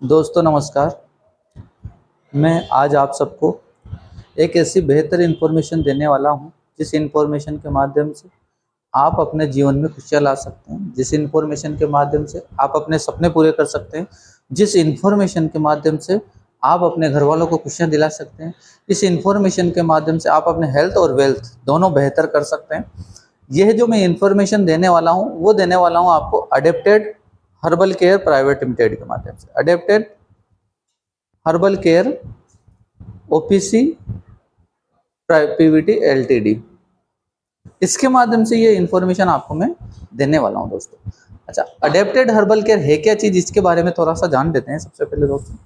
दोस्तों नमस्कार। मैं आज आप सबको एक ऐसी बेहतर इन्फॉर्मेशन देने वाला हूं जिस इन्फॉर्मेशन के माध्यम से आप अपने जीवन में खुशियां ला सकते हैं, जिस इन्फॉर्मेशन के माध्यम से आप अपने सपने पूरे कर सकते हैं, जिस इन्फॉर्मेशन के माध्यम से आप अपने घर वालों को खुशियां दिला सकते हैं, इस इन्फॉर्मेशन के माध्यम से आप अपने हेल्थ और वेल्थ दोनों बेहतर कर सकते हैं। यह जो मैं इन्फॉर्मेशन देने वाला हूँ वो देने वाला हूँ आपको adapted herbal care private limited के माध्यम से। Adapted herbal care OPC Pvt LTD, इसके माध्यम से ये इन्फॉर्मेशन आपको मैं देने वाला हूं दोस्तों। अच्छा, अडेप्टेड हर्बल केयर है क्या चीज, इसके बारे में थोड़ा सा जान लेते हैं। सबसे पहले दोस्तों,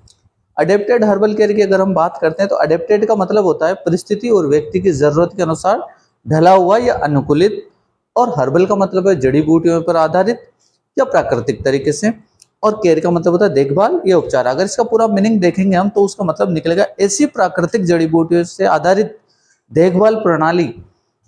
अडेप्टेड हर्बल केयर की अगर हम बात करते हैं तो अडेप्टेड का मतलब होता है परिस्थिति और व्यक्ति की जरूरत के अनुसार ढला हुआ या अनुकूलित, और हर्बल का मतलब है जड़ी बूटियों पर आधारित या प्राकृतिक तरीके से, और केयर का मतलब होता है देखभाल या उपचार। अगर इसका पूरा मीनिंग देखेंगे हम तो उसका मतलब निकलेगा ऐसी प्राकृतिक जड़ी बूटियों से आधारित देखभाल प्रणाली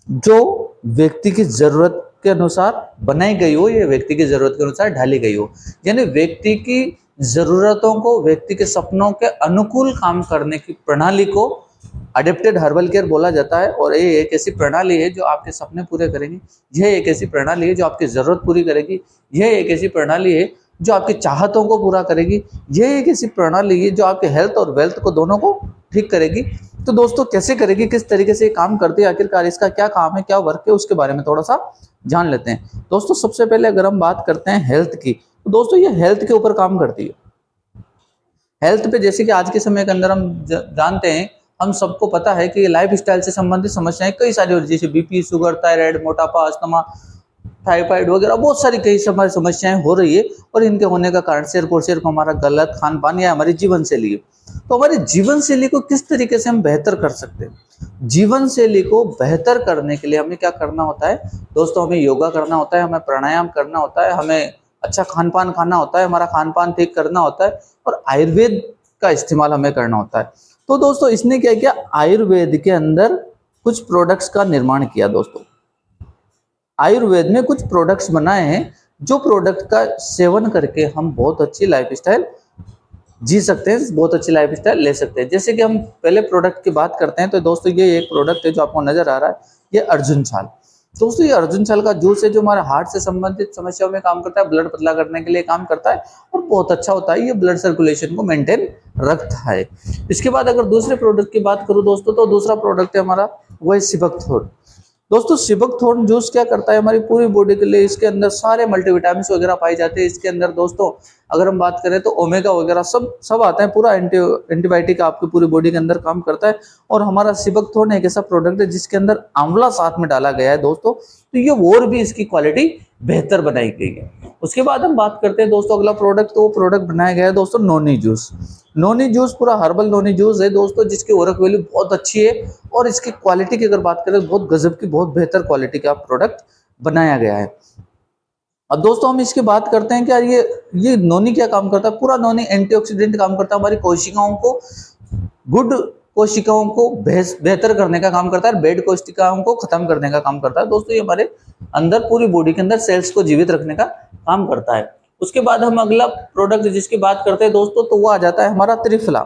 जो व्यक्ति की जरूरत के अनुसार बनाई गई हो या व्यक्ति की जरूरत के अनुसार ढाली गई हो, यानी व्यक्ति की जरूरतों को, व्यक्ति के सपनों के अनुकूल काम करने की प्रणाली को अडेप्टेड हर्बल केयर बोला जाता है। और ये एक ऐसी प्रणाली है जो आपके सपने पूरे करेगी, यह एक ऐसी प्रणाली है जो आपकी जरूरत पूरी करेगी, यह एक ऐसी प्रणाली है जो आपकी चाहतों को पूरा करेगी, यह एक ऐसी प्रणाली है जो आपके हेल्थ और वेल्थ को दोनों को ठीक करेगी। तो दोस्तों कैसे करेगी, किस तरीके से काम करती है, आखिरकार इसका क्या काम है, क्या वर्क है, उसके बारे में थोड़ा सा जान लेते हैं। दोस्तों सबसे पहले अगर हम बात करते हैं हेल्थ की, तो दोस्तों ये हेल्थ के ऊपर काम करती है। हेल्थ पे जैसे कि आज के समय के अंदर हम जानते हैं, हम सबको पता है कि लाइफ स्टाइल से संबंधित समस्याएं कई सारी होती है, जैसे बीपी, शुगर, थायराइड, मोटापा, अस्थमा, टाइफाइड वगैरह बहुत सारी कई हमारी समस्याएं हो रही है। और इनके होने का कारण सिर्फ और सिर्फ हमारा गलत खान पान या हमारी जीवन शैली है। तो हमारी जीवन शैली को किस तरीके से हम बेहतर कर सकते हैं, जीवन शैली को बेहतर करने के लिए हमें क्या करना होता है दोस्तों, हमें योगा करना होता है, हमें प्राणायाम करना होता है, हमें अच्छा खान पान खाना होता है, हमारा खान पान ठीक करना होता है, और आयुर्वेद का इस्तेमाल हमें करना होता है। तो दोस्तों इसने क्या किया, आयुर्वेद के अंदर कुछ प्रोडक्ट्स का निर्माण किया। दोस्तों आयुर्वेद में कुछ प्रोडक्ट्स बनाए हैं जो प्रोडक्ट का सेवन करके हम बहुत अच्छी लाइफस्टाइल जी सकते हैं, बहुत अच्छी लाइफस्टाइल ले सकते हैं। जैसे कि हम पहले प्रोडक्ट की बात करते हैं तो दोस्तों ये एक प्रोडक्ट है जो आपको नजर आ रहा है, ये अर्जुन छाल। दोस्तों ये अर्जुन छाल का जूस है जो हमारे हार्ट से संबंधित समस्याओं में काम करता है, ब्लड पतला करने के लिए काम करता है और बहुत अच्छा होता है, ये ब्लड सर्कुलेशन को मेंटेन रखता है। इसके बाद अगर दूसरे प्रोडक्ट की बात करूं दोस्तों, तो दूसरा प्रोडक्ट है हमारा, वो है सिबकथोर्न। दोस्तों सिबकथोर्न जूस क्या करता है हमारी पूरी बॉडी के लिए, इसके अंदर सारे मल्टीविटामिन वगैरह पाए जाते हैं। इसके अंदर दोस्तों अगर हम बात करें तो ओमेगा वगैरह सब आते हैं, पूरा एंटीबायोटिक आपकी पूरी बॉडी के अंदर काम करता है। और हमारा सिबकथोर्न एक ऐसा प्रोडक्ट है जिसके अंदर आंवला साथ में डाला गया है दोस्तों, तो ये और भी इसकी क्वालिटी बेहतर बनाई गई है। उसके बाद हम बात करते हैं दोस्तों अगला प्रोडक्ट, तो वो प्रोडक्ट बनाया गया है दोस्तों नोनी जूस। नोनी जूस पूरा हर्बल नोनी जूस है दोस्तों, जिसकी ओरक वैल्यू बहुत अच्छी है और इसकी क्वालिटी की अगर बात करें तो बहुत गजब की, बहुत बेहतर क्वालिटी का प्रोडक्ट बनाया गया है। अब दोस्तों हम इसकी बात करते हैं कि यार ये नोनी क्या काम करता है। पूरा नोनी एंटीऑक्सीडेंट काम करता है, हमारी कोशिकाओं को, गुड कोशिकाओं को बेहतर करने का काम करता है, बेड कोशिकाओं को खत्म करने का काम करता है। दोस्तों ये हमारे अंदर पूरी बॉडी के अंदर सेल्स को जीवित रखने का काम करता है। उसके बाद हम अगला प्रोडक्ट जिसकी बात करते हैं दोस्तों, तो वो आ जाता है हमारा त्रिफला।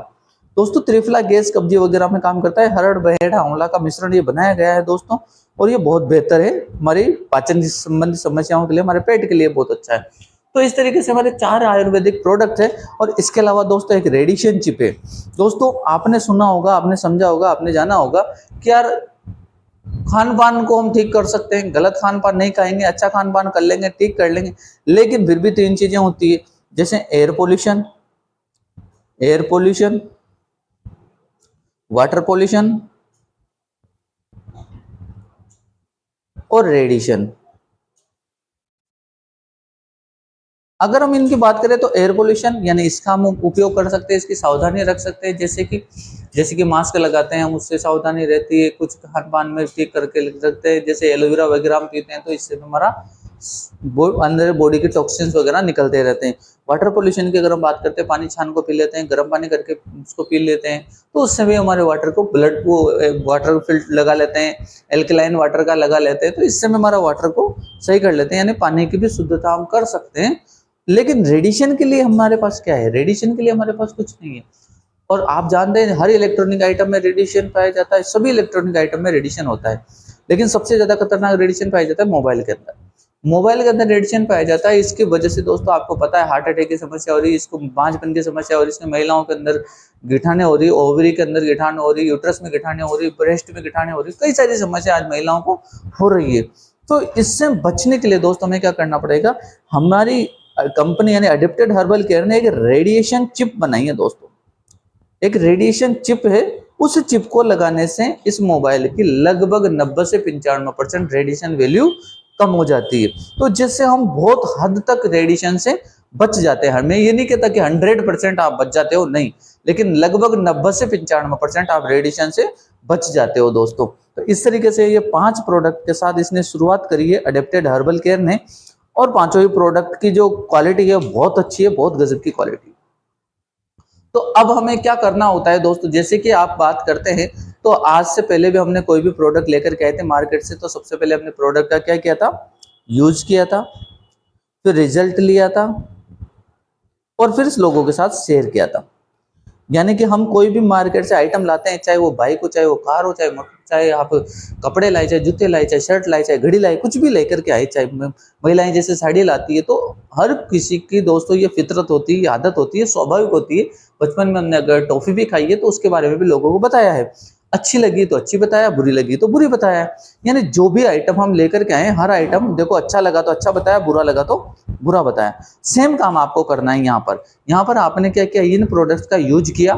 दोस्तों त्रिफला गैस कब्जी वगैरह में काम करता है, हरड़ बहेड़ा आंवला का मिश्रण ये बनाया गया है दोस्तों, और ये बहुत बेहतर है हमारी पाचन संबंधी समस्याओं के लिए, हमारे पेट के लिए बहुत अच्छा है। तो इस तरीके से हमारे 4 आयुर्वेदिक प्रोडक्ट है। और इसके अलावा दोस्तों एक रेडिएशन चिप है। दोस्तों आपने सुना होगा, आपने समझा होगा, आपने जाना होगा कि यार खान पान को हम ठीक कर सकते हैं, गलत खान पान नहीं खाएंगे, अच्छा खान पान कर लेंगे, ठीक कर लेंगे, लेकिन फिर भी 3 चीजें होती है, जैसे एयर पोल्यूशन, वाटर पोल्यूशन और रेडिएशन। अगर हम इनकी बात करें तो एयर पोल्यूशन यानी इसका हम उपयोग कर सकते हैं, इसकी सावधानी रख सकते हैं, जैसे कि मास्क लगाते हैं हम, उससे सावधानी रहती है, कुछ खान पान में ठीक करके लिख सकते हैं, जैसे एलोवेरा वगैरह हम पीते हैं तो इससे हमारा अंदर बॉडी के टॉक्सिन्स वगैरह निकलते रहते हैं। वाटर पोल्यूशन की अगर हम बात करते हैं, पानी छान को पी लेते हैं, गर्म पानी करके उसको पी लेते हैं, तो उससे भी हमारे वाटर को वाटर फिल्टर लगा लेते हैं, एल्कलाइन वाटर का लगा लेते हैं, तो इससे हमारा वाटर को सही कर लेते हैं, यानी पानी की भी शुद्धता हम कर सकते हैं। लेकिन रेडिएशन के लिए हमारे पास क्या है? रेडिएशन के लिए हमारे पास कुछ नहीं है। और आप जानते हैं हर इलेक्ट्रॉनिक आइटम में रेडिएशन पाया जाता है, सभी इलेक्ट्रॉनिक आइटम में रेडिएशन होता है, लेकिन सबसे ज्यादा खतरनाक रेडिएशन पाया जाता है मोबाइल के अंदर। मोबाइल के अंदर रेडिएशन पाया जाता है, इसकी वजह से दोस्तों आपको पता है हार्ट अटैक की समस्या हो रही है, इसको बांझपन की समस्या हो रही है, इसमें महिलाओं के अंदर गिठाने हो रही है, ओवरी के अंदर गिठान हो रही है, यूट्रस में गिठाने हो रही है, ब्रेस्ट में गिठाने हो रही है, कई सारी समस्या आज महिलाओं को हो रही है। तो इससे बचने के लिए दोस्तों हमें क्या करना पड़ेगा? हमारी कंपनी यानी अडेप्टेड हर्बल केयर ने एक रेडिएशन चिप बनाई है दोस्तों। एक रेडिएशन चिप है, उस चिप को लगाने से इस मोबाइल की लगभग 90 से 95% रेडिएशन वैल्यू कम हो जाती है। तो जिससे हम बहुत हद तक रेडिएशन से बच जाते हैं। मैं ये नहीं कहता कि 100% आप बच जाते हो, नहीं, लेकिन लगभग 90 से 95% आप रेडिएशन से बच जाते हो दोस्तों। तो इस तरीके से ये 5 प्रोडक्ट के साथ इसने शुरुआत करी है अडेप्टेड हर्बल केयर ने, और पांचों ही प्रोडक्ट की जो क्वालिटी है बहुत अच्छी है, बहुत गजब की क्वालिटी। तो अब हमें क्या करना होता है दोस्तों, जैसे कि आप बात करते हैं, तो आज से पहले भी हमने कोई भी प्रोडक्ट लेकर के आए थे मार्केट से, तो सबसे पहले अपने प्रोडक्ट का क्या किया था? यूज किया था, फिर रिजल्ट लिया था, और फिर इस लोगों के साथ शेयर किया था। यानी कि हम कोई भी मार्केट से आइटम लाते हैं, चाहे वो बाइक हो, चाहे वो कार हो, चाहे आप कपड़े लाए, चाहे जूते लाए, चाहे शर्ट लाए, चाहे घड़ी लाए, कुछ भी लेकर के आए, चाहे महिलाएं जैसे साड़ी लाती है, तो हर किसी की दोस्तों ये फितरत होती है, आदत होती है, स्वाभाविक होती है। बचपन में हमने अगर टॉफी भी खाई है तो उसके बारे में भी लोगों को बताया है, अच्छी लगी तो अच्छी बताया, बुरी लगी तो बुरी बताया। यानी जो भी आइटम हम लेकर के आए, हर आइटम देखो अच्छा लगा तो अच्छा बताया, बुरा लगा तो बुरा बताया। सेम काम आपको करना है यहाँ पर आपने क्या किया? इन प्रोडक्ट्स का यूज किया,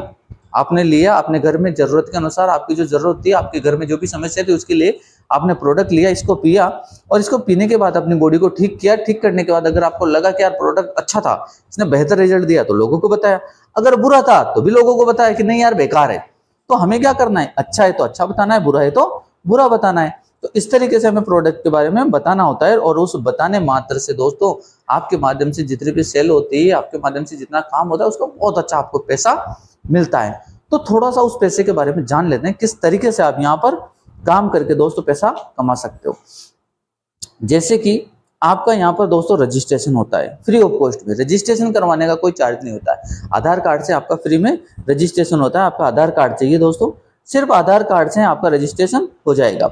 आपने लिया, अपने घर में जरूरत के अनुसार, आपकी जो जरूरत थी, आपके घर में जो भी समस्या थी उसके लिए आपने प्रोडक्ट लिया, इसको पिया, और इसको पीने के बाद अपनी बॉडी को ठीक किया। ठीक करने के बाद अगर आपको लगा कि यार प्रोडक्ट अच्छा था, इसने बेहतर रिजल्ट दिया, तो लोगों को बताया, अगर बुरा था तो भी लोगों को बताया कि नहीं यार बेकार है। तो हमें क्या करना है? अच्छा है तो अच्छा बताना है, बुरा है तो बुरा बताना है। तो इस तरीके से हमें प्रोडक्ट के बारे में बताना होता है, और उस बताने मात्र से दोस्तों आपके माध्यम से जितनी भी सेल होती है, आपके माध्यम से जितना काम होता है, उसका बहुत अच्छा आपको पैसा मिलता है। तो थोड़ा सा उस पैसे के बारे में जान लेते हैं, किस तरीके से आप यहाँ पर काम करके दोस्तों पैसा कमा सकते हो। जैसे कि आपका यहाँ पर दोस्तों रजिस्ट्रेशन होता है फ्री ऑफ कॉस्ट में, रजिस्ट्रेशन करवाने का कोई चार्ज नहीं होता है। आधार कार्ड से आपका फ्री में रजिस्ट्रेशन होता है। आपका आधार कार्ड चाहिए दोस्तों, सिर्फ आधार कार्ड से आपका रजिस्ट्रेशन हो जाएगा।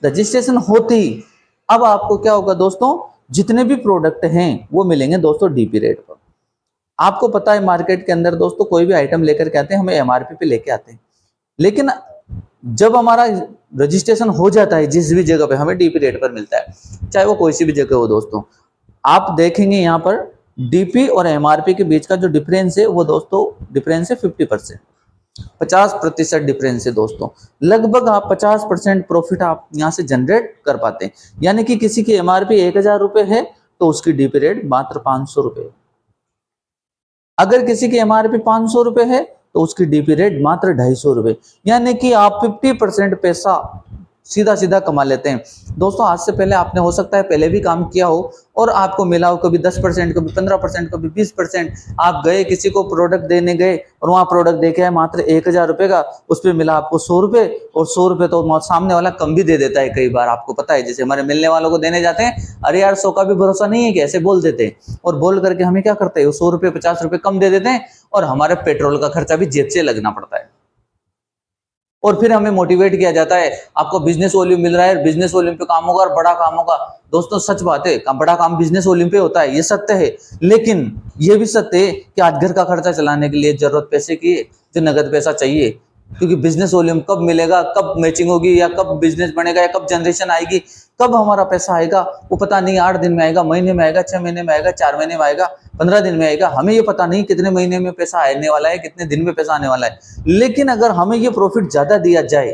रजिस्ट्रेशन होते ही अब आपको क्या होगा दोस्तों, जितने भी प्रोडक्ट हैं वो मिलेंगे दोस्तों डीपी रेट पर। आपको पता है मार्केट के अंदर दोस्तों कोई भी आइटम लेकर के आते हैं, हमें एमआरपी पे लेके आते हैं, लेकिन जब हमारा रजिस्ट्रेशन हो जाता है जिस भी जगह पे, हमें डीपी रेट पर मिलता है, चाहे वो कोई सी भी जगह हो दोस्तों। आप देखेंगे यहाँ पर डीपी और एमआरपी के बीच का जो डिफरेंस है वो दोस्तों डिफरेंस है 50%, 50% डिफरेंस है दोस्तों। लगभग आप 50% प्रॉफिट आप यहाँ से जनरेट कर पाते हैं। यानी कि किसी की एमआरपी 1000 रुपए है तो उसकी डीपी रेट मात्र 500 रुपए। अगर किसी की एमआरपी 500 रुपए है तो उसकी डीपी रेट मात्र 250 रुपए। यानी कि आप 50% पैसा सीधा सीधा कमा लेते हैं दोस्तों। आज से पहले आपने हो सकता है पहले भी काम किया हो और आपको मिला हो कभी 10%, कभी 15%, कभी 20%। आप गए किसी को प्रोडक्ट देने गए और वहां प्रोडक्ट देखे है मात्र 1000 रुपए का, उस पर मिला आपको 100 रुपए, और 100 रुपए तो सामने वाला कम भी दे देता है कई बार। आपको पता है जैसे हमारे मिलने वालों को देने जाते हैं, अरे यार 100 का भी भरोसा नहीं है कि ऐसे बोल देते हैं, और बोल करके हमें क्या करते हैं 100 रुपए 50 रुपए कम दे देते हैं, और हमारे पेट्रोल का खर्चा भी जेब से लगना पड़ता है। और फिर हमें मोटिवेट किया जाता है आपको बिजनेस वॉल्यूम मिल रहा है, बिजनेस वॉल्यूम पे काम होगा और बड़ा काम होगा। दोस्तों सच बात है, बड़ा काम बिजनेस वॉल्यूम पे होता है, ये सत्य है। लेकिन ये भी सत्य है कि आज घर का खर्चा चलाने के लिए जरूरत पैसे की है, जो नगद पैसा चाहिए, क्योंकि बिजनेस वॉल्यूम कब मिलेगा, कब मैचिंग होगी, या कब बिजनेस बनेगा, या कब जनरेशन आएगी, कब हमारा पैसा आएगा वो पता नहीं। 8 दिन में आएगा, महीने में आएगा, 6 महीने में आएगा, 4 महीने में आएगा, 15 दिन में आएगा, हमें ये पता नहीं कितने महीने में पैसा आने वाला है, कितने दिन में पैसा आने वाला है। लेकिन अगर हमें ये प्रॉफिट ज्यादा दिया जाए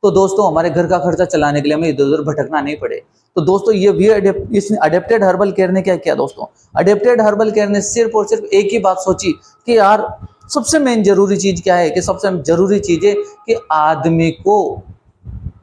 तो दोस्तों हमारे घर का खर्चा चलाने के लिए हमें इधर उधर भटकना नहीं पड़े। तो दोस्तों ये इसने अडेप्टेड हर्बल केयर ने क्या किया दोस्तों, अडेप्टेड हर्बल केयर ने सिर्फ और सिर्फ एक ही बात सोची कि यार सबसे मेन जरूरी चीज क्या है, कि सबसे जरूरी चीज है कि आदमी को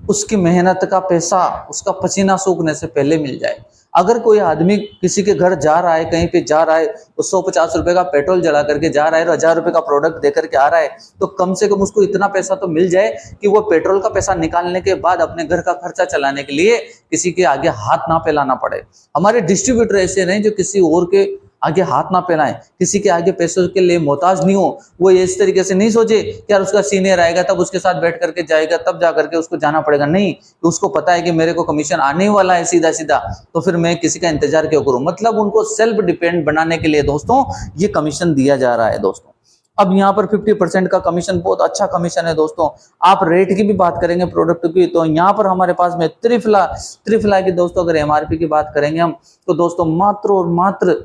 उसकी मेहनत का पैसा, उसका पसीना सूखने से पहले मिल जाए। अगर कोई आदमी किसी के घर जा रहा है, कहीं पे जा रहा है, तो 150 रुपए का पेट्रोल जला करके जा रहा है और 1000 रुपए का प्रोडक्ट दे करके आ रहा है, तो कम से कम उसको इतना पैसा तो मिल जाए कि वो पेट्रोल का पैसा निकालने के बाद अपने घर का खर्चा चलाने के लिए किसी के आगे हाथ ना फैलाना पड़े। हमारे डिस्ट्रीब्यूटर ऐसे नहीं जो किसी और के आगे हाथ ना फैलाएं, किसी के आगे पैसों के लिए मोहताज नहीं हो। वो इस तरीके से नहीं सोचे कि यार उसका सीनियर आएगा तब उसके साथ बैठ करके जाएगा तब जा करके उसको जाना पड़ेगा, नहीं, तो उसको पता है कि मेरे को कमीशन आने वाला है सीधा सीधा, तो फिर मैं किसी का इंतजार क्यों करूं। मतलब उनको सेल्फ डिपेंड बनाने के लिए दोस्तों ये कमीशन दिया जा रहा है दोस्तों। अब यहाँ पर 50% का कमीशन बहुत अच्छा कमीशन है दोस्तों। आप रेट की भी बात करेंगे प्रोडक्ट की, तो यहाँ पर हमारे पास में त्रिफला की दोस्तों अगर एमआरपी की बात करेंगे हम, तो दोस्तों मात्र और मात्र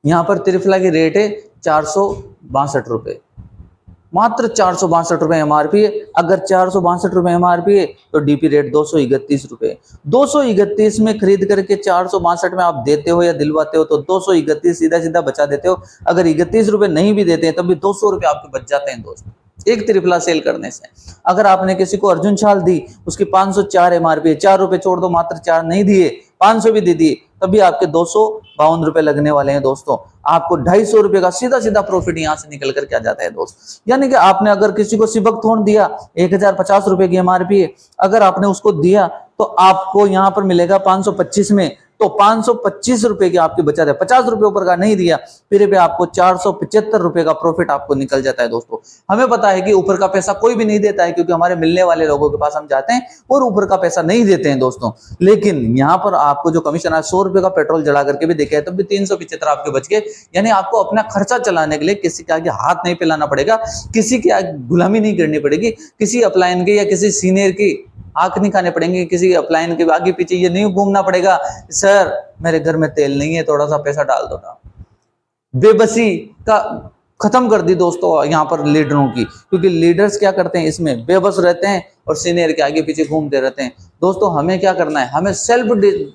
यहाँ पर त्रिफला की रेट है 462 रुपए, मात्र 462 रुपए एमआरपी है। अगर 462 रुपए एमआरपी है तो डीपी रेट 231 रुपए, 231 में खरीद करके 462 में आप देते हो या दिलवाते हो तो 231 सीधा सीधा बचा देते हो। अगर 31 रुपए नहीं भी देते हैं तब भी 200 रुपए आपके बच जाते हैं दोस्तों एक त्रिफला सेल करने से। अगर आपने किसी को अर्जुन छाल दी, उसकी 504 एमआरपी है, 4 रुपए छोड़ दो, मात्र 4 नहीं दिए, 500 भी दे दिए, तभी आपके 252 रुपए लगने वाले हैं दोस्तों। आपको 250 रुपए का सीधा सीधा प्रॉफिट यहां से निकल कर क्या जाता है दोस्त। यानी कि आपने अगर किसी को सिबक थोड़ दिया, 1050 रुपए की एमआरपी है, अगर आपने उसको दिया तो आपको यहां पर मिलेगा 525 में, तो 525 रुपए की आपकी बचत है, 50 रुपए ऊपर का नहीं दिया, फिर भी आपको 475 रुपए का प्रॉफिट आपको निकल जाता है दोस्तों। हमें पता है कि ऊपर का पैसा कोई भी नहीं देता है, क्योंकि हमारे मिलने वाले लोगों के पास हम जाते हैं और ऊपर का पैसा नहीं देते हैं दोस्तों। लेकिन यहाँ पर आपको जो कमीशन है 100 रुपए का पेट्रोल जला करके भी देखा है तब भी 375 आपके बच गए। यानी आपको अपना खर्चा चलाने के लिए किसी के आगे हाथ नहीं फैलाना पड़ेगा, किसी की आगे गुलामी नहीं करनी पड़ेगी, किसी अपलाइन के या किसी सीनियर की आंख नहीं खाने पड़ेंगे, किसी अपलाइन के आगे पीछे ये नहीं घूमना पड़ेगा, सर मेरे घर में तेल नहीं है थोड़ा सा पैसा डाल दो ना। बेबसी का खत्म कर दी दोस्तों यहाँ पर लीडरों की, क्योंकि लीडर्स क्या करते हैं इसमें बेबस रहते हैं और सीनियर के आगे पीछे घूमते रहते हैं। दोस्तों हमें क्या करना है, हमें सेल्फ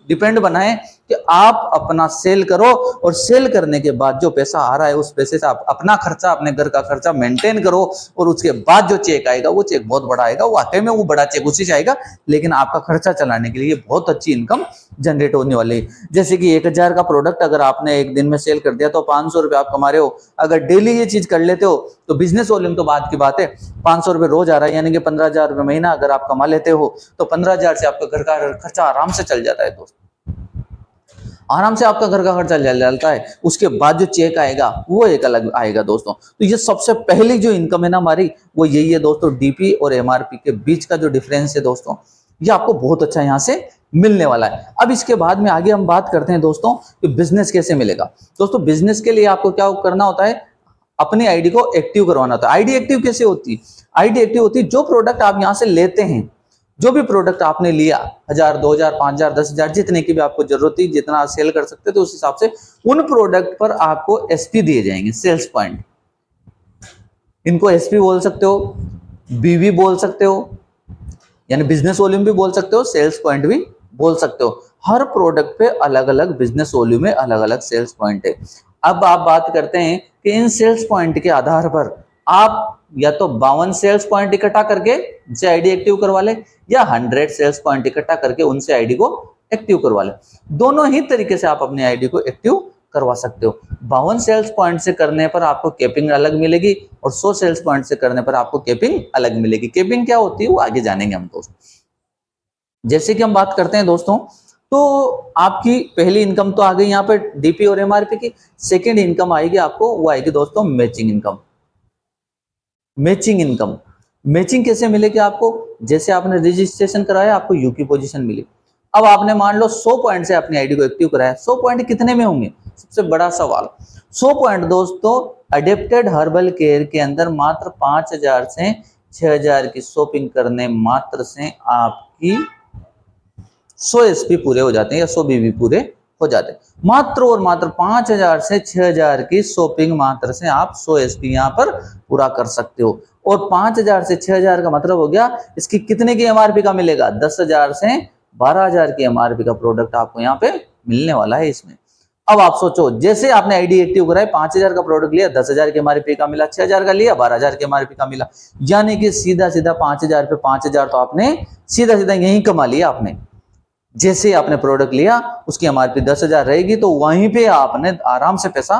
डिपेंड बनाएं कि आप अपना सेल करो और सेल करने के बाद जो पैसा आ रहा है उस पैसे से आप अपना खर्चा, अपने घर का खर्चा मेंटेन करो, और उसके बाद जो चेक आएगा वो चेक बहुत बड़ा आएगा, वाकई में वो बड़ा चेक उसी से आएगा, लेकिन आपका खर्चा चलाने के लिए बहुत अच्छी इनकम जनरेट होने वाली है। जैसे कि 1000 का प्रोडक्ट अगर आपने एक दिन में सेल कर दिया तो 500 रुपए आप कमा रहे हो। अगर डेली ये चीज कर लेते हो तो बिजनेस वॉल्यूम तो बात की बात है, 500 रुपए रोज आ रहा है, यानी कि 15,000 रुपए महीना अगर आप कमा लेते हो तो 15,000 से आपका घर का खर्चा आराम से चल जाता है दोस्त, आराम से आपका घर का खर्चा चल जाता है। उसके बाद जो चेक आएगा वो एक अलग आएगा दोस्तों। तो ये सबसे पहली जो इनकम है ना हमारी वो यही है दोस्तों, डीपी और एमआरपी के बीच का जो डिफरेंस है दोस्तों, ये आपको बहुत अच्छा यहाँ से मिलने वाला है। अब इसके बाद में आगे हम बात करते हैं दोस्तों कि बिजनेस कैसे मिलेगा। दोस्तों बिजनेस के लिए आपको क्या करना होता है, अपनी आईडी को एक्टिव करवाना होता है। आईडी एक्टिव कैसे होती है, आईडी एक्टिव होती है जो प्रोडक्ट आप यहाँ से लेते हैं, जो भी प्रोडक्ट आपने लिया 1000, 2000, 5000, 10,000 जितने की भी आपको जरूरत थी, जितना आप सेल कर सकते थे उस हिसाब से उन प्रोडक्ट पर आपको एसपी दिए जाएंगे, सेल्स पॉइंट। इनको एसपी बोल सकते हो, बीवी बोल सकते हो, यानी बिजनेस वॉल्यूम भी बोल सकते हो, सेल्स पॉइंट भी बोल सकते हो। हर प्रोडक्ट पे अलग अलग बिजनेस वॉल्यूम है, अलग अलग सेल्स पॉइंट है। अब आप बात करते हैं कि इन सेल्स पॉइंट के आधार पर आप या तो 52 सेल्स पॉइंट इकट्ठा करके उनसे आईडी एक्टिव करवा ले, या 100 सेल्स पॉइंट इकट्ठा करके उनसे आईडी को एक्टिव करवा ले। दोनों ही तरीके से आप अपनी आईडी को एक्टिव करवा सकते हो। 52 सेल्स पॉइंट से करने पर आपको कैपिंग अलग मिलेगी और 100 सेल्स पॉइंट से करने पर आपको कैपिंग अलग मिलेगी। कैपिंग क्या होती है वो आगे जानेंगे हम दोस्तों। जैसे कि हम बात करते हैं दोस्तों, तो आपकी पहली इनकम तो आ गई यहाँ पे डीपी और एमआरपी की। सेकेंड इनकम आएगी आपको, वो आएगी दोस्तों matching income. Matching income, matching कैसे मिलेगी आपको, जैसे आपने रजिस्ट्रेशन कराया आपको यू की पोजीशन मिली। अब आपने मान लो 100 पॉइंट से अपनी आईडी को एक्टिव कराया, 100 पॉइंट कितने में होंगे, सबसे बड़ा सवाल। 100 पॉइंट दोस्तों अडेप्टेड हर्बल केयर के अंदर मात्र 5000 से 6000 की शॉपिंग करने मात्र से आपकी 100 एसपी पूरे हो जाते हैं या 100 बीबी पूरे हो जाते हैं। मात्र और मात्र 5000 से 6000 की शॉपिंग मात्र से आप 100 एसपी यहाँ पर पूरा कर सकते हो। और 5000 से 6000 का मतलब हो गया इसकी कितने की एमआरपी का मिलेगा, 10,000 से 12,000 की एमआरपी का प्रोडक्ट आपको यहाँ पे मिलने वाला है इसमें। अब आप सोचो, जैसे आपने आईडी एक्टिव कराया, 5000 का प्रोडक्ट लिया, 10,000 के एमआरपी का मिला, 6000 का लिया, 12,000 के एमआरपी का मिला, यानी कि सीधा सीधा 5000 पे 5000 तो आपने सीधा सीधा यही कमा लिया आपने। जैसे आपने प्रोडक्ट लिया उसकी एमआरपी 10,000 रहेगी तो वहीं पे आपने आराम से पैसा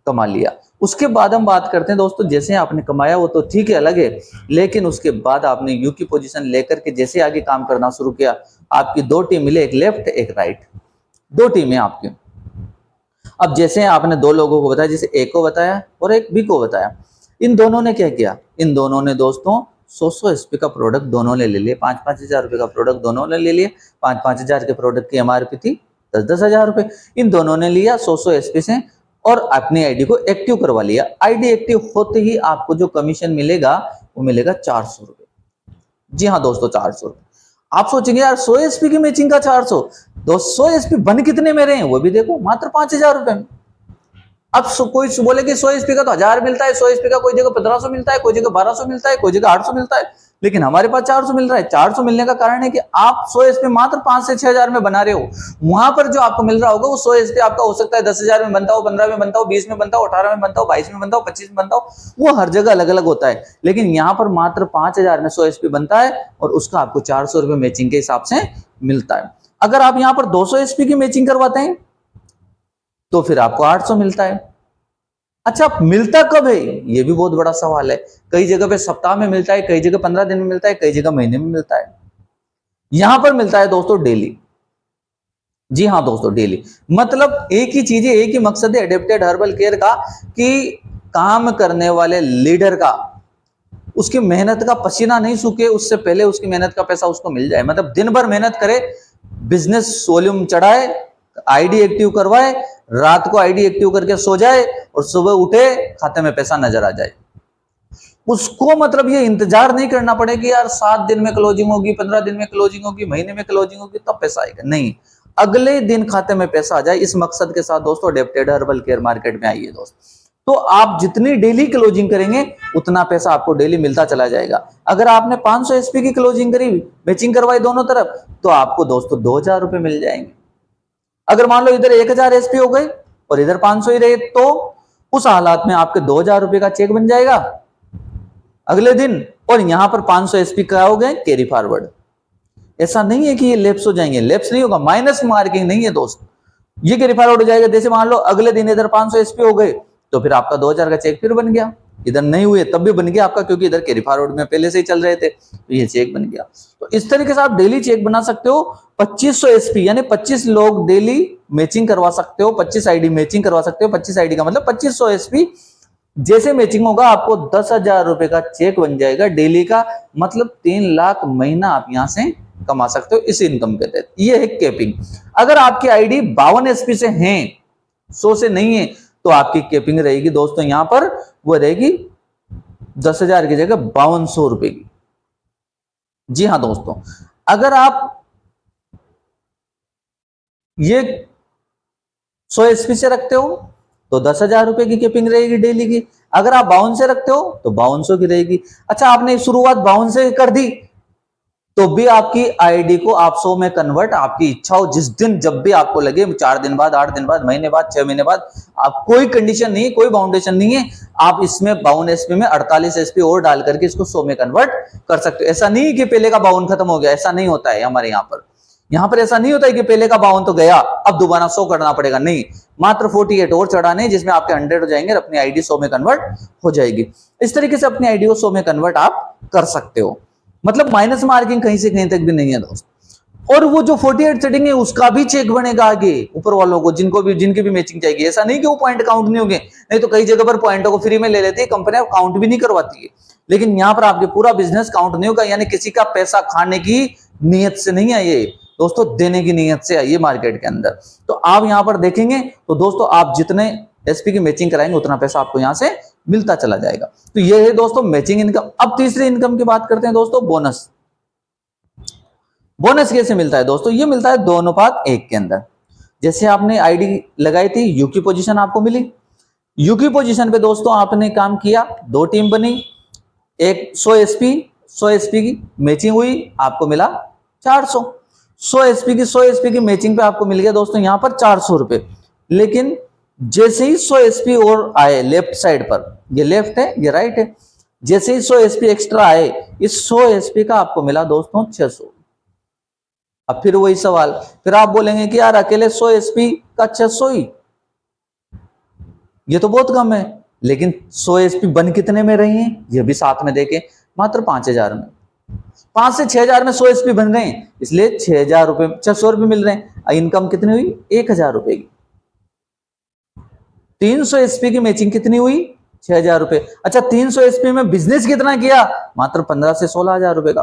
कमा लिया। उसके बाद हम बात करते हैं दोस्तों, जैसे आपने कमाया वो तो ठीक है, अलग है, लेकिन उसके बाद आपने यू की पोजीशन लेकर के जैसे आगे काम करना शुरू किया, आपकी 2 टीम मिले, एक लेफ्ट एक राइट, 2 टीमें आपकी। अब जैसे आपने दो लोगों को बताया, जैसे ए को बताया और एक बी को बताया, इन दोनों ने क्या किया, इन दोनों ने दोस्तों 100 एसपी का प्रोडक्ट दोनों ने ले लिए, 5-5 हजार रुपए का प्रोडक्ट दोनों ने ले लिए। 5-5 हजार के प्रोडक्ट की एमआरपी थी 10-10 हजार रुपए। इन दोनों ने लिया 100 एसपी से और अपनी आईडी को एक्टिव करवा लिया। आईडी एक्टिव होते ही आपको जो कमीशन मिलेगा वो मिलेगा 400 रुपए। जी हाँ दोस्तों, 400 रुपए। आप सोचेंगे यार 100 एसपी की मैचिंग का 400, 200 एसपी बन कितने में रहे हैं वो भी देखो, मात्र 5,000 रुपए में। अब कोई बोले कि 100 एसपी का तो 1000 मिलता है, 100 एसपी का कोई जगह 1500 मिलता है, कोई जगह 1200 मिलता है, कोई जगह 800 मिलता है, लेकिन हमारे पास 400 मिल रहा है। 400 मिलने का कारण है कि आप 100 एसपी मात्र 5 से 6 हजार में बना रहे हो। वहां पर जो आपको मिल रहा होगा वो 100 एसपी आपका हो सकता है 10,000 में बनता हो, 15 में बनता हो, 20 में बनता हो, 18 में बनता हो, 22 में बनता हो, 25 में बनता हो, वो हर जगह अलग अलग होता है। लेकिन यहाँ पर मात्र 5,000 में 100 एसपी बनता है और उसका आपको 400 रुपए मैचिंग के हिसाब से मिलता है। अगर आप यहाँ पर 200 एसपी की मैचिंग करवाते हैं तो फिर आपको 800 मिलता है। अच्छा, मिलता कब है ये भी बहुत बड़ा सवाल है। कई जगह पे सप्ताह में मिलता है, कई जगह 15 दिन में मिलता है, कई जगह महीने में मिलता है। यहां पर मिलता है दोस्तों डेली। जी हाँ दोस्तों, डेली। मतलब एक ही चीज है, एक ही मकसद है एडेप्टेड हर्बल केयर का कि काम करने वाले लीडर का, उसकी मेहनत का पसीना नहीं सूखे उससे पहले उसकी मेहनत का पैसा उसको मिल जाए। मतलब दिन भर मेहनत करे, बिजनेस वॉल्यूम चढ़ाए, आईडी एक्टिव करवाए, रात को आईडी एक्टिव करके सो जाए और सुबह उठे खाते में पैसा नजर आ जाए। उसको मतलब ये इंतजार नहीं करना पड़े कि यार 7 दिन में क्लोजिंग होगी, 15 दिन में क्लोजिंग होगी, महीने में क्लोजिंग होगी तब पैसा आएगा। नहीं, अगले दिन खाते में पैसा आ जाए। इस मकसद के साथ दोस्तों एडेप्टेड हर्बल केयर मार्केट में आइए दोस्त। तो आप जितनी डेली क्लोजिंग करेंगे उतना पैसा आपको डेली मिलता चला जाएगा। अगर आपने 500 एसपी की क्लोजिंग करी, मैचिंग करवाई दोनों तरफ, तो आपको दोस्तों 2,000 रुपए मिल जाएंगे। अगर मान लो इधर 1,000 एसपी हो गए और इधर 500 ही रहे, तो उस हालात में आपके 2,000 रुपए का चेक बन जाएगा अगले दिन, और यहां पर 500 एसपी का हो गए कैरी फॉरवर्ड। ऐसा नहीं है कि ये लेप्स हो जाएंगे, लेप्स नहीं होगा, माइनस मार्किंग नहीं है दोस्त, ये कैरी फॉरवर्ड हो जाएगा। जैसे मान लो अगले दिन इधर 500 एसपी हो गए तो फिर आपका 2,000 का चेक फिर बन गया। इधर नहीं हुए तब भी बन गया आपका, क्योंकि इधर कैरी फॉरवर्ड में पहले से ही चल रहे थे, तो ये चेक बन गया। तो इस तरीके से आप डेली चेक बना सकते हो। 2500 एसपी यानी 25 लोग डेली मैचिंग करवा सकते हो, 25 आईडी मैचिंग करवा सकते हो। 25 आईडी का मतलब 2500 एसपी जैसे मैचिंग होगा आपको 10,000 रुपए का चेक बन जाएगा डेली का। मतलब 3 लाख महीना आप यहां से कमा सकते हो इस इनकम के तहत। ये है कैपिंग। अगर आपकी आईडी 52 एसपी से है, 100 से नहीं है, तो आपकी कैपिंग रहेगी दोस्तों यहां पर वो रहेगी 10,000 की जगह 5200 रुपए की। जी हाँ दोस्तों, अगर आप ये 100 एसपी से रखते हो तो 10,000 रुपए की कैपिंग रहेगी डेली की। अगर आप 52 से रखते हो तो 5200 की रहेगी। अच्छा, आपने शुरुआत 52 से कर दी तो भी आपकी आईडी को आप 100 में कन्वर्ट, आपकी इच्छा हो जिस दिन जब भी आपको लगे, 4 दिन बाद, 8 दिन बाद, महीने बाद, 6 महीने बाद, आप कोई कंडीशन नहीं है, कोई बाउंडेशन नहीं है। आप इसमें 52 एसपी में 48 एसपी और डाल करके इसको 100 में कन्वर्ट कर सकते हो। ऐसा नहीं कि पहले का 52 खत्म हो गया, ऐसा नहीं होता है हमारे यहाँ पर ऐसा नहीं होता है कि पहले का 52 तो गया अब दोबारा 100 करना पड़ेगा। नहीं, मात्र 48 और चढ़ाने जिसमें आपके 100 हो जाएंगे और अपनी आईडी 100 में कन्वर्ट हो जाएगी। इस तरीके से अपनी आईडी को 100 में कन्वर्ट आप कर सकते हो। मतलब माइनस मार्किंग कहीं से कहीं तक भी नहीं है दोस्त। और वो जो 48 सेटिंग है उसका भी चेक बनेगा आगे ऊपर वालों को, जिनकी भी मैचिंग चाहिए। ऐसा नहीं कि वो पॉइंट काउंट नहीं होंगे, नहीं तो कई जगह पर पॉइंटों को फ्री में ले लेती है कंपनियां, काउंट भी नहीं करवाती है। लेकिन यहाँ पर आपके पूरा बिजनेस काउंट नहीं होगा, यानी किसी का पैसा खाने की नीयत से नहीं आइए दोस्तों, देने की नीयत से आइए मार्केट के अंदर। तो आप यहाँ पर देखेंगे तो दोस्तों आप जितने एसपी की मैचिंग कराएंगे उतना पैसा आपको यहाँ से मिलता चला जाएगा। तो ये है दोस्तों मैचिंग इनकम। अब तीसरी इनकम की बात करते हैं दोस्तों, बोनस। बोनस कैसे मिलता है दोस्तों? ये मिलता है 2:1 के अंदर। जैसे आपने आईडी लगाई थी, यू की पोजीशन आपको मिली, यू की पोजीशन पे दोस्तों आपने काम किया, 2 टीम बनी, एक 100 एसपी की मैचिंग हुई, आपको मिला 400। 100 एसपी की मैचिंग पे आपको मिल गया दोस्तों यहाँ पर 400 रुपए। लेकिन जैसे ही 100 एसपी और आए लेफ्ट साइड पर, ये लेफ्ट है ये राइट है, जैसे ही 100 एसपी एक्स्ट्रा आए, इस 100 एसपी का आपको मिला दोस्तों 600। अब फिर वही सवाल, फिर आप बोलेंगे कि यार अकेले 100 एसपी का 600 ही, ये तो बहुत कम है। लेकिन 100 एसपी बन कितने में रही हैं ये भी साथ में देखें, मात्र 5,000 में। 5 से 6,000 में 100 एसपी बन रहे हैं, इसलिए 6,000 रुपए, 600 रुपए मिल रहे हैं। इनकम कितनी हुई? 1,000 रुपए की। 300 एसपी की मैचिंग कितनी हुई? 6,000 रुपए। अच्छा 300 एसपी में बिजनेस कितना किया? मात्र 15 से 16,000 रुपए का।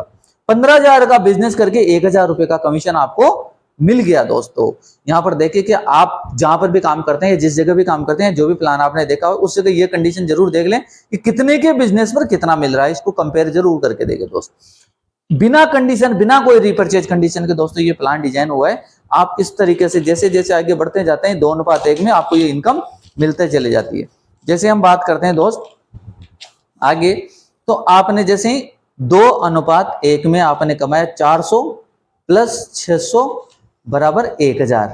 15,000 का बिजनेस करके 1,000 रुपए का कमीशन आपको मिल गया दोस्तों। यहां पर देखिए कि आप जहां पर भी काम करते हैं, जिस जगह भी काम करते हैं, जो भी प्लान आपने देखा हो उससे तो ये कंडीशन जरूर देख लें कि कितने के बिजनेस पर कितना मिल रहा है, इसको कंपेयर जरूर करके देखें दोस्त। बिना कंडीशन, बिना कोई रिपर्चेज कंडीशन के दोस्तों ये प्लान डिजाइन हुआ है। आप इस तरीके से जैसे जैसे आगे बढ़ते जाते हैं 2:1 में आपको ये इनकम मिलते चले जाती है। जैसे हम बात करते हैं दोस्त आगे, तो आपने जैसे 2:1 में आपने कमाया 400 प्लस 600 बराबर 1,000,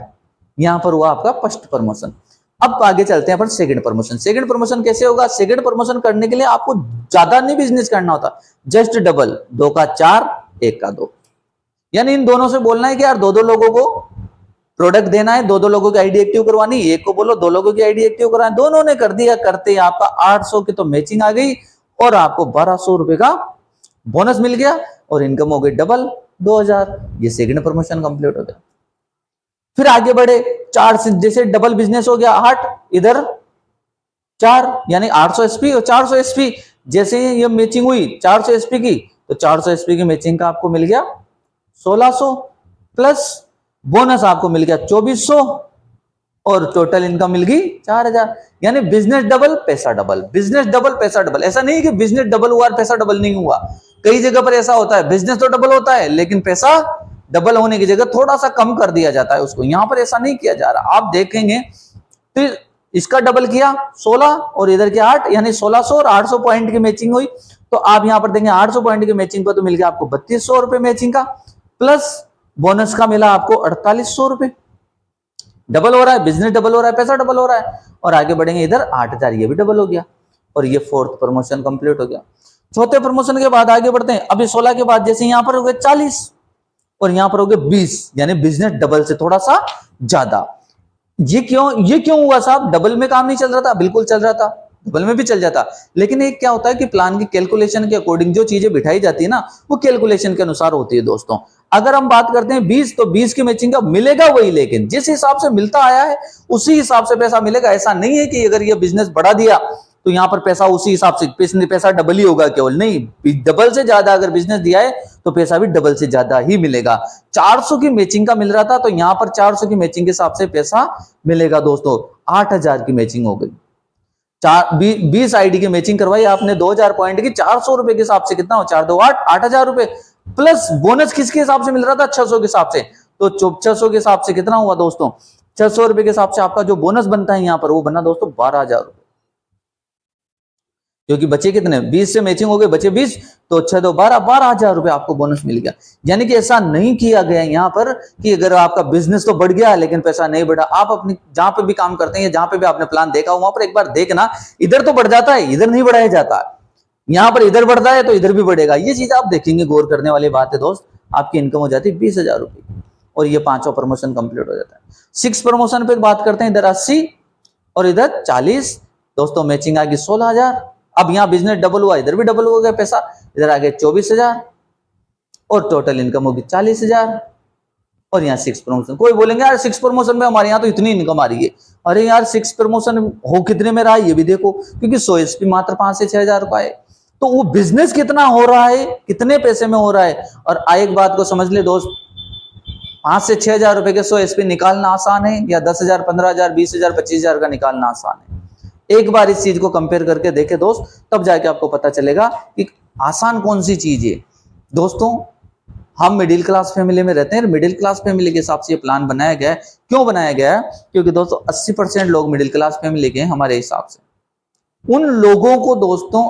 यहां पर हुआ आपका फर्स्ट प्रमोशन। अब आगे चलते हैं पर सेकंड प्रमोशन। सेकंड प्रमोशन कैसे होगा? सेकंड प्रमोशन करने के लिए आपको ज्यादा नहीं बिजनेस करना होता, जस्ट डबल, 2 का 4, 1 का 2। यानी इन दोनों से बोलना है कि यार 2-2 लोगों को प्रोडक्ट देना है, 2-2 लोगों की आईडी एक्टिव करवानी, एक को बोलो 2 लोगों की आईडी एक्टिव करवानी। दोनों ने कर दिया, करते ही आपका 800 की तो मैचिंग आ गई और आपको 1,200 रुपए का बोनस मिल गया और इनकम हो गई डबल, 2,000। ये सेकंड प्रमोशन कंप्लीट हो गया। फिर आगे बढ़े, 4 से जैसे डबल बिजनेस हो गया 8, इधर 4 यानी 800 एसपी और 400 एसपी। जैसे ये मैचिंग हुई 400 एसपी की, तो 400 एसपी की मैचिंग का आपको मिल गया 1,600 प्लस बोनस आपको मिल गया 2,400 और टोटल इनकम मिल गई 4,000। यानी बिजनेस डबल पैसा डबल, बिजनेस डबल पैसा डबल। ऐसा नहीं कि बिजनेस डबल हुआ और पैसा डबल नहीं हुआ। कई जगह पर ऐसा होता है, बिजनेस तो डबल होता है लेकिन पैसा डबल होने की जगह थोड़ा सा कम कर दिया जाता है उसको। यहां पर ऐसा नहीं किया जा रहा। आप देखेंगे तो इसका डबल किया 16 और इधर के 8, यानी 1,600 और 800 पॉइंट की मैचिंग हुई। तो आप यहां पर देखेंगे 800 पॉइंट की मैचिंग पर तो मिल गया आपको 3,200 रुपए मैचिंग का, प्लस बोनस का मिला आपको 4,800 रुपए। डबल हो रहा है, बिजनेस डबल हो रहा है, पैसा डबल हो रहा है। और आगे बढ़ेंगे इधर 8,000, ये भी डबल हो गया और ये फोर्थ प्रमोशन कंप्लीट हो गया। चौथे प्रमोशन के बाद आगे बढ़ते हैं। अभी 16 के बाद जैसे यहां पर हो गए 40 और यहां पर हो गए 20, यानी बिजनेस डबल से थोड़ा सा ज्यादा। ये क्यों हुआ साहब? डबल में काम नहीं चल रहा था? बिल्कुल चल रहा था, डबल में भी चल जाता, लेकिन एक क्या होता है कि प्लान की कैलकुलेशन के अकॉर्डिंग जो चीजें बिठाई जाती है ना, वो कैलकुलेशन के अनुसार होती है दोस्तों। अगर हम बात करते हैं 20, तो 20 की मैचिंग का मिलेगा वही, लेकिन जिस हिसाब से मिलता आया है उसी हिसाब से पैसा मिलेगा। ऐसा नहीं है कि अगर ये बिजनेस बढ़ा दिया तो यहां पर पैसा उसी हिसाब से पैसा डबल ही होगा केवल, नहीं, डबल से ज्यादा अगर बिजनेस दिया है तो पैसा भी डबल से ज्यादा ही मिलेगा। 400 की मैचिंग का मिल रहा था तो यहां पर 400 की मैचिंग के हिसाब से पैसा मिलेगा दोस्तों। 8,000 की मैचिंग हो गई। 20 आईडी की मैचिंग करवाई आपने 2,000 पॉइंट की, 400 रुपए के हिसाब से कितना हो, 4 2 8, 8,000 रुपए प्लस बोनस किसके हिसाब से मिल रहा था? 600 के हिसाब से। तो 600 के हिसाब से कितना हुआ दोस्तों? 600 रुपए के हिसाब से आपका जो बोनस बनता है यहां पर वो बना दोस्तों 12,000 रुपए। क्योंकि बचे कितने, 20 से मैचिंग हो गए, बचे 20, तो 6 2 12, 12,000 रुपए आपको बोनस मिल गया। यानी कि ऐसा नहीं किया गया यहाँ पर कि अगर आपका बिजनेस तो बढ़ गया लेकिन पैसा नहीं बढ़ा। आप अपनी जहां पे भी काम करते हैं, जहां पे भी आपने प्लान देखा हो, वहां पर एक बार देखना, इधर तो बढ़ जाता है, इधर नहीं बढ़ाया जाता। यहाँ पर इधर बढ़ता है तो इधर भी बढ़ेगा। ये चीज आप देखेंगे, गौर करने वाली बात है दोस्त। आपकी इनकम हो जाती है 20,000 रुपए और ये 5वां प्रमोशन कंप्लीट हो जाता है। 6 प्रमोशन पे बात करते हैं, इधर 80 और इधर 40 दोस्तों, मैचिंग आ गई 16,000। अब यहाँ बिजनेस डबल हुआ, इधर भी डबल हो गया पैसा, इधर आ गया 24,000 और टोटल इनकम होगी 40,000। और यहाँ 6 प्रमोशन, कोई बोलेंगे यार 6 प्रमोशन में हमारे यहाँ तो इतनी इनकम आ रही है। अरे यार 6 प्रमोशन हो कितने में रहा है ये भी देखो, क्योंकि 100 एसपी मात्र 5 से 6,000 रुपए, तो वो बिजनेस कितना हो रहा है, कितने पैसे में हो रहा है। और एक बात को समझ ले दोस्त, 5 से 6,000 रुपए के 100 एसपी निकालना आसान है या 10,000 15,000 20,000 25,000 का निकालना आसान है? एक बार इस चीज को कंपेयर करके देखे दोस्त, तब जाके आपको पता चलेगा कि आसान कौन सी चीज है। दोस्तों हम मिडिल क्लास फैमिली में रहते हैं, मिडिल क्लास फैमिली के हिसाब से ये प्लान बनाया गया है। क्यों बनाया गया है? क्योंकि दोस्तों 80% लोग मिडिल क्लास फैमिली के हैं हमारे हिसाब से। उन लोगों को दोस्तों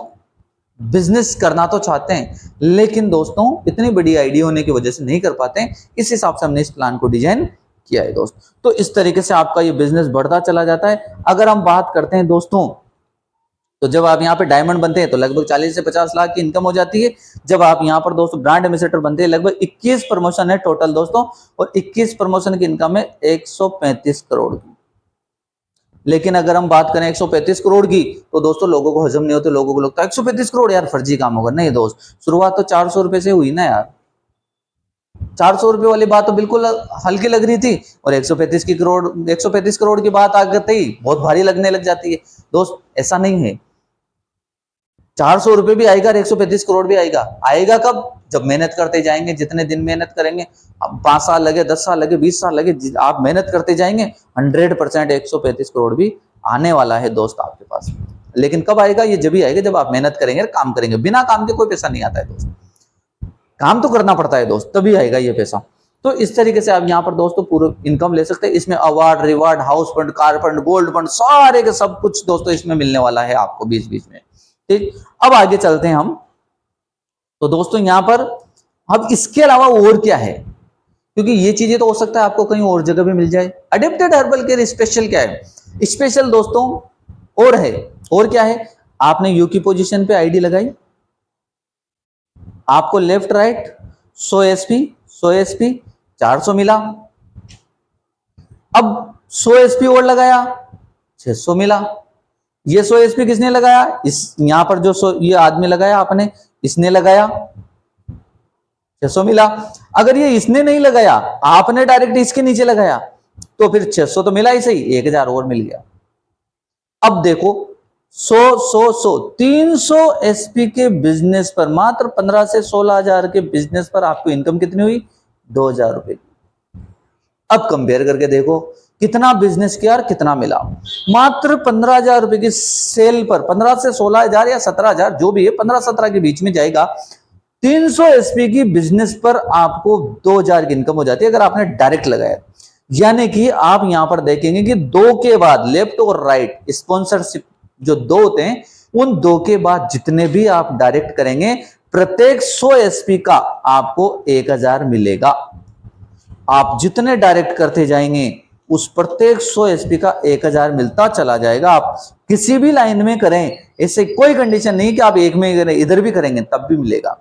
बिजनेस करना तो चाहते हैं, लेकिन दोस्तों इतनी बड़ी आइडिया होने की वजह से नहीं कर पाते हैं। इस हिसाब से हमने इस प्लान को डिजाइन किया है दोस्त। तो इस तरीके से आपका ये बिजनेस बढ़ता चला जाता है। अगर हम बात करते हैं दोस्तों, तो जब आप यहाँ पे डायमंड बनते हैं तो लगभग 40 से 50 लाख की इनकम हो जाती है। जब आप यहाँ पर दोस्तों ब्रांड एम्बेसडर बनते हैं, लगभग 21 प्रमोशन है टोटल दोस्तों, और 21 प्रमोशन की इनकम है 135 करोड़ की। लेकिन अगर हम बात करें 135 करोड़ की, तो दोस्तों लोगों को हजम नहीं होते, लोगों को लगता है 135 करोड़ यार फर्जी काम होगा। नहीं दोस्त, शुरुआत तो 400 रुपए से हुई ना यार। 400 रुपए वाली बात तो बिल्कुल हल्की लग रही थी, और 135 करोड़ की बात आ गई बहुत भारी लगने लग जाती है। दोस्त ऐसा नहीं है, 400 रुपए भी आएगा और 135 करोड़ भी आएगा। आएगा कब? जब मेहनत करते जाएंगे, जितने दिन मेहनत करेंगे, अब 5 साल लगे, 10 साल लगे, 20 साल लगे, आप मेहनत करते जाएंगे, 100% 135 करोड़ भी आने वाला है दोस्त आपके पास। लेकिन कब आएगा? ये जब ही आएगा जब आप मेहनत करेंगे, काम करेंगे। बिना काम के कोई पैसा नहीं आता है दोस्त, काम तो करना पड़ता है दोस्त, तभी आएगा ये पैसा। तो इस तरीके से आप यहाँ पर दोस्तों पूरा इनकम ले सकते हैं। इसमें award, reward, house fund, car fund, gold fund, सारे के सब कुछ दोस्तों इसमें मिलने वाला है आपको बीच बीच में। ठीक, अब आगे चलते हैं हम। तो दोस्तों यहाँ पर अब इसके अलावा और क्या है, क्योंकि ये चीजें तो हो सकता है आपको कहीं और जगह भी मिल जाए। अडेप्टेड हर्बल केयर स्पेशल क्या है? स्पेशल दोस्तों और है, और क्या है? आपने यू की पोजीशन पे आईडी लगाई, आपको लेफ्ट राइट 100 एसपी 400 मिला। अब 100 एसपी और लगाया, 600 मिला। ये 100 एसपी किसने लगाया? इस यहां पर जो ये आदमी लगाया आपने, इसने लगाया, 600 मिला। अगर ये इसने नहीं लगाया, आपने डायरेक्ट इसके नीचे लगाया, तो फिर 600 तो मिला ही सही, 1000 और मिल गया। अब देखो 100 300 एसपी के बिजनेस पर, मात्र 15 से 16,000 के बिजनेस पर आपको इनकम कितनी हुई? 2,000 रुपए। अब कंपेयर करके देखो कितना बिजनेस किया और कितना मिला। मात्र 15,000 रुपए की सेल पर, 15 से 16,000 या 17,000 जो भी है, 15-17 के बीच में जाएगा। 300 एसपी की बिजनेस पर आपको 2,000 की इनकम हो जाती है अगर आपने डायरेक्ट लगाया। यानी कि आप यहां पर देखेंगे कि 2 के बाद लेफ्ट और राइट स्पॉन्सरशिप जो 2 होते हैं, उन 2 के बाद जितने भी आप डायरेक्ट करेंगे, प्रत्येक 100 एसपी का आपको 1,000 मिलेगा। आप जितने डायरेक्ट करते जाएंगे, उस प्रत्येक 100 एसपी का 1,000 मिलता चला जाएगा। आप किसी भी लाइन में करें, ऐसे कोई कंडीशन नहीं कि आप एक में करें, इधर भी करेंगे तब भी मिलेगा।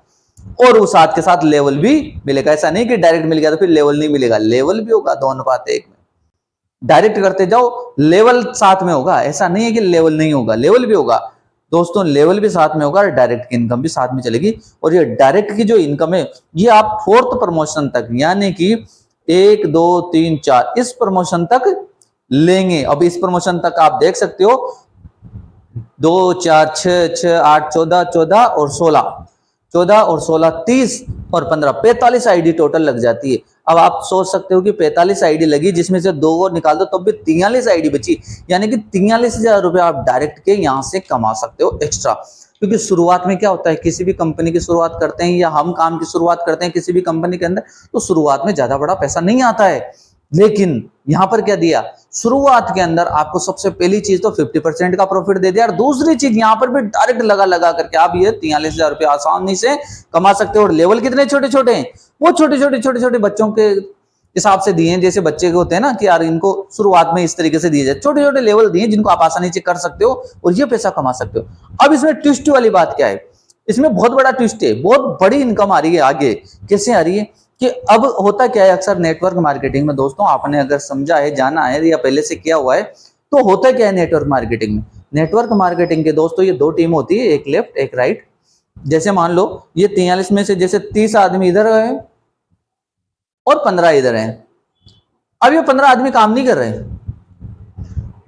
और उस साथ के साथ लेवल भी मिलेगा। ऐसा नहीं कि डायरेक्ट मिल गया तो फिर लेवल नहीं मिलेगा, लेवल भी होगा 2:1 में। डायरेक्ट करते जाओ, लेवल साथ में होगा। ऐसा नहीं है कि लेवल नहीं होगा, लेवल भी होगा दोस्तों, लेवल भी साथ में होगा और डायरेक्ट की इनकम भी साथ में चलेगी। और ये डायरेक्ट की जो इनकम है, ये आप 4th प्रमोशन तक, यानी कि 1 2 3 4 इस प्रमोशन तक लेंगे। अब इस प्रमोशन तक आप देख सकते हो 2 4 6 6 8 14 14 और 16, 14 और 16 30 और 15 45 आईडी टोटल लग जाती है। अब आप सोच सकते हो कि 45 आईडी लगी, जिसमें से 2 को निकाल दो तब भी 43 आईडी बची। यानी कि 43,000 रुपए आप डायरेक्ट के यहां से कमा सकते हो एक्स्ट्रा। क्योंकि शुरुआत में क्या होता है, किसी भी कंपनी की शुरुआत करते हैं या हम काम की शुरुआत करते हैं किसी भी कंपनी के अंदर, तो शुरुआत में ज्यादा बड़ा पैसा नहीं आता है। लेकिन यहां पर क्या दिया, शुरुआत के अंदर आपको सबसे पहली चीज तो 50% का प्रॉफिट दे दिया, और दूसरी चीज यहां पर भी डायरेक्ट लगा करके आप ये 43,000 रुपए आसानी से कमा सकते हो। और लेवल कितने छोटे छोटे हैं, वो छोटे छोटे बच्चों के हिसाब से दिए हैं। जैसे बच्चे के होते हैं ना कि यार इनको शुरुआत में इस तरीके से दिए जाए, छोटे छोटे लेवल दिए जिनको आप आसानी से कर सकते हो और ये पैसा कमा सकते हो। अब इसमें ट्विस्ट वाली बात क्या है, इसमें बहुत बड़ा ट्विस्ट है, बहुत बड़ी इनकम आ रही है आगे। कैसे आ रही है कि अब होता क्या है, अक्सर नेटवर्क मार्केटिंग में दोस्तों, आपने अगर समझा है, जाना है या पहले से किया हुआ है, तो होता क्या है नेटवर्क मार्केटिंग में। नेटवर्क मार्केटिंग के दोस्तों ये 2 टीम होती है, एक लेफ्ट एक राइट। जैसे मान लो ये 43 में से जैसे 30 आदमी इधर है और 15 इधर है। अब ये 15 आदमी काम नहीं कर रहे।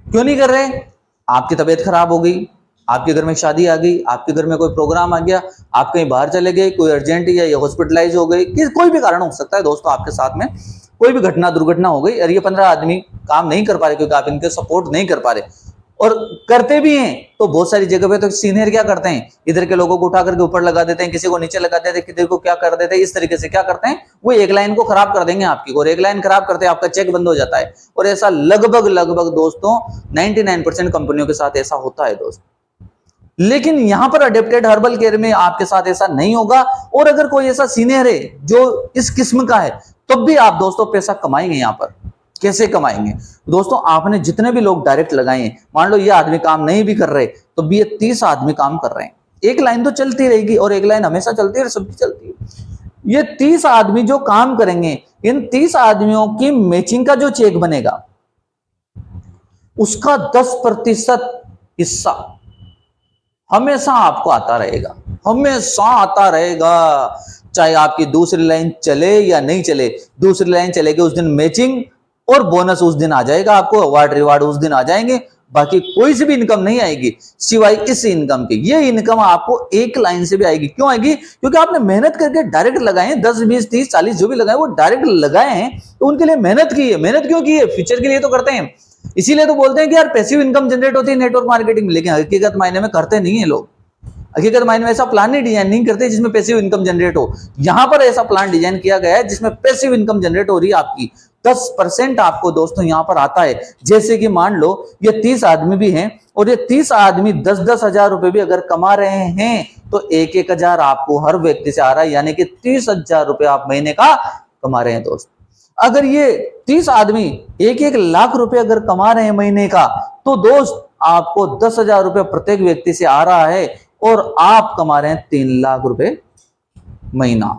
क्यों नहीं कर रहे? आपकी तबीयत खराब हो गई, आपके घर में शादी आ गई, आपके घर में कोई प्रोग्राम आ गया, आप कहीं बाहर चले गए, कोई अर्जेंट या ये हॉस्पिटलाइज हो गई, कोई भी कारण हो सकता है दोस्तों, आपके साथ में कोई भी घटना दुर्घटना हो गई और ये 15 आदमी काम नहीं कर पा रहे क्योंकि आप इनके सपोर्ट नहीं कर पा रहे। और करते भी हैं तो बहुत सारी जगह पे तो सीनियर क्या करते हैं, इधर के लोगों को उठा करके ऊपर लगा देते हैं, किसी को नीचे लगा देते हैं, किसी को क्या कर देते हैं, इस तरीके से क्या करते हैं, वो एक लाइन को खराब कर देंगे आपकी, और एक लाइन खराब करते हैं आपका चेक बंद हो जाता है। और ऐसा लगभग दोस्तों 99% कंपनियों के साथ ऐसा होता है दोस्त। लेकिन यहां पर अडेप्टेड हर्बल केयर में आपके साथ ऐसा नहीं होगा। और अगर कोई ऐसा सीनियर है जो इस किस्म का है, तब भी आप दोस्तों पैसा कमाएंगे। यहां पर कैसे कमाएंगे दोस्तों, आपने जितने भी लोग डायरेक्ट लगाए हैं, मान लो ये आदमी काम नहीं भी कर रहे तो भी ये 30 आदमी काम कर रहे हैं, एक लाइन तो चलती रहेगी और एक लाइन हमेशा चलती है, सबकी चलती है। ये 30 आदमी जो काम करेंगे, इन 30 आदमियों की मैचिंग का जो चेक बनेगा उसका 10% हिस्सा हमेशा आपको आता रहेगा, हमेशा आता रहेगा। चाहे आपकी दूसरी लाइन चले या नहीं चले, दूसरी लाइन चलेगी उस दिन मैचिंग और बोनस उस दिन आ जाएगा, आपको अवार्ड रिवार्ड उस दिन आ जाएंगे, बाकी कोई सी भी इनकम नहीं आएगी सिवाय इस इनकम के। ये इनकम आपको एक लाइन से भी आएगी। क्यों आएगी? क्योंकि आपने मेहनत करके डायरेक्ट लगाए हैं, 10 20 30 40 जो भी लगाए वो डायरेक्ट लगाए हैं, तो उनके लिए मेहनत की है। मेहनत क्यों की है? फ्यूचर के लिए तो करते हैं। इसीलिए तो बोलते हैं कि यार पैसिव इनकम जनरेट होती है नेटवर्क मार्केटिंग, लेकिन हकीकत मायने में करते नहीं है लोग। हकीकत मायने में ऐसा प्लान नहीं डिजाइन नहीं करते जिसमें पैसिव इनकम जनरेट हो। यहां पर ऐसा प्लान डिजाइन किया गया है जिसमें पैसिव इनकम जनरेट हो रही है आपकी। 10% आपको दोस्तों यहां पर आता है। जैसे कि मान लो ये 30 आदमी भी हैं और ये 30 आदमी 10-10 हजार रुपए भी अगर कमा रहे हैं तो 1-1 हजार आपको हर व्यक्ति से आ रहा है, यानी कि 30,000 रुपए आप महीने का कमा रहे हैं दोस्त। अगर ये 30 आदमी 1-1 लाख रुपए अगर कमा रहे हैं महीने का, तो दोस्त आपको 10,000 रुपए प्रत्येक व्यक्ति से आ रहा है और आप कमा रहे हैं 3 लाख रुपए महीना।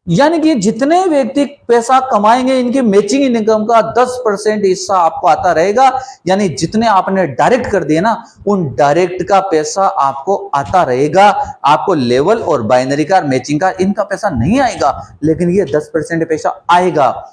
यानी कि जितने व्यक्ति पैसा कमाएंगे इनके मैचिंग इनकम का 10% हिस्सा आपको आता रहेगा। यानी जितने आपने डायरेक्ट कर दिए ना, उन डायरेक्ट का पैसा आपको आता रहेगा। आपको लेवल और बाइनरी का मैचिंग का इनका पैसा नहीं आएगा, लेकिन ये 10% पैसा आएगा।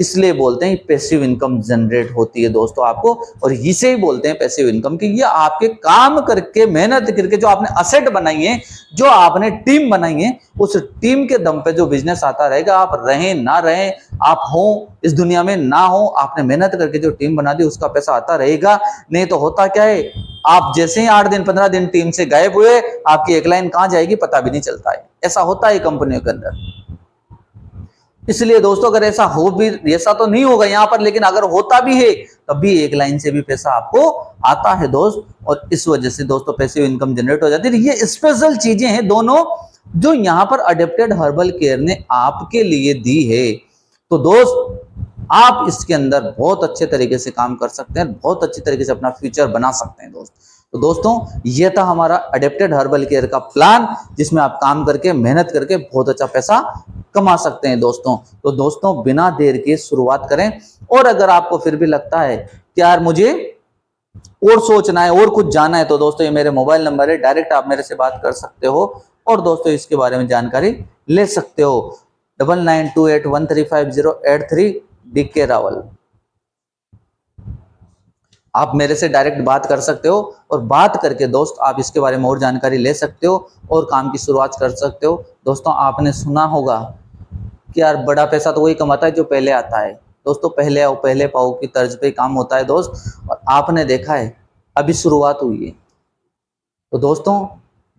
इसलिए बोलते हैं पैसिव इनकम जनरेट होती है दोस्तों आपको, और इसे ही बोलते हैं पैसिव इनकम कि ये आपके काम करके मेहनत करके जो आपने असेट बनाई है, जो आपने टीम बनाई है, उस टीम के दम पे जो बिजनेस आता रहेगा। आप रहें ना रहें, आप हो इस दुनिया में ना हो, आपने मेहनत करके जो टीम बना दी उसका पैसा आता रहेगा। नहीं तो होता क्या है, आप जैसे ही 8 दिन 15 दिन टीम से गायब हुए, आपकी एक लाइन कहां जाएगी पता भी नहीं चलता है। ऐसा होता है कंपनियों के अंदर। इसलिए दोस्तों अगर ऐसा हो भी, ऐसा तो नहीं होगा यहाँ पर, लेकिन अगर होता भी है तब भी एक लाइन से भी पैसा आपको आता है दोस्त, और इस वजह से दोस्तों पैसिव इनकम जनरेट हो जाती है। ये स्पेशल चीजें हैं दोनों जो यहाँ पर अडेप्टेड हर्बल केयर ने आपके लिए दी है। तो दोस्त आप इसके अंदर बहुत अच्छे तरीके से काम कर सकते हैं, बहुत अच्छी तरीके से अपना फ्यूचर बना सकते हैं दोस्त। तो दोस्तों ये था हमारा अडेप्टेड हर्बल केयर का प्लान, जिसमें आप काम करके मेहनत करके बहुत अच्छा पैसा कमा सकते हैं दोस्तों। तो दोस्तों बिना देर के शुरुआत करें, और अगर आपको फिर भी लगता है कि यार मुझे और सोचना है और कुछ जाना है, तो दोस्तों ये मेरे मोबाइल नंबर है, डायरेक्ट आप मेरे से बात कर सकते हो और दोस्तों इसके बारे में जानकारी ले सकते हो। 9928135083 DK रावल। आप मेरे से डायरेक्ट बात कर सकते हो, और बात करके दोस्त आप इसके बारे में और जानकारी ले सकते हो और काम की शुरुआत कर सकते हो। दोस्तों आपने सुना होगा कि यार बड़ा पैसा तो वही कमाता है जो पहले आता है। दोस्तों पहले आओ पहले पाओ की तर्ज पे काम होता है दोस्त, और आपने देखा है अभी शुरुआत हुई है। तो दोस्तों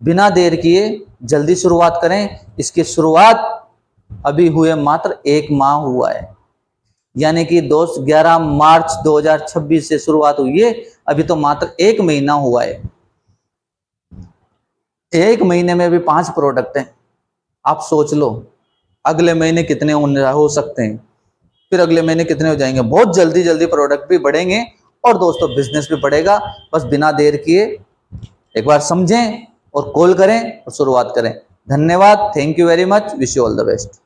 बिना देर किए जल्दी शुरुआत करें। इसकी शुरुआत अभी हुए मात्र 1 माह हुआ है, यानी कि दोस्त 11 मार्च 2026 से शुरुआत हुई है, अभी तो मात्र 1 महीना हुआ है। 1 महीने में भी 5 प्रोडक्ट हैं। आप सोच लो अगले महीने कितने हो सकते हैं, फिर अगले महीने कितने हो जाएंगे। बहुत जल्दी जल्दी प्रोडक्ट भी बढ़ेंगे और दोस्तों बिजनेस भी बढ़ेगा। बस बिना देर किए एक बार समझें और कॉल करें और शुरुआत करें। धन्यवाद, thank you very much, wish you all the best.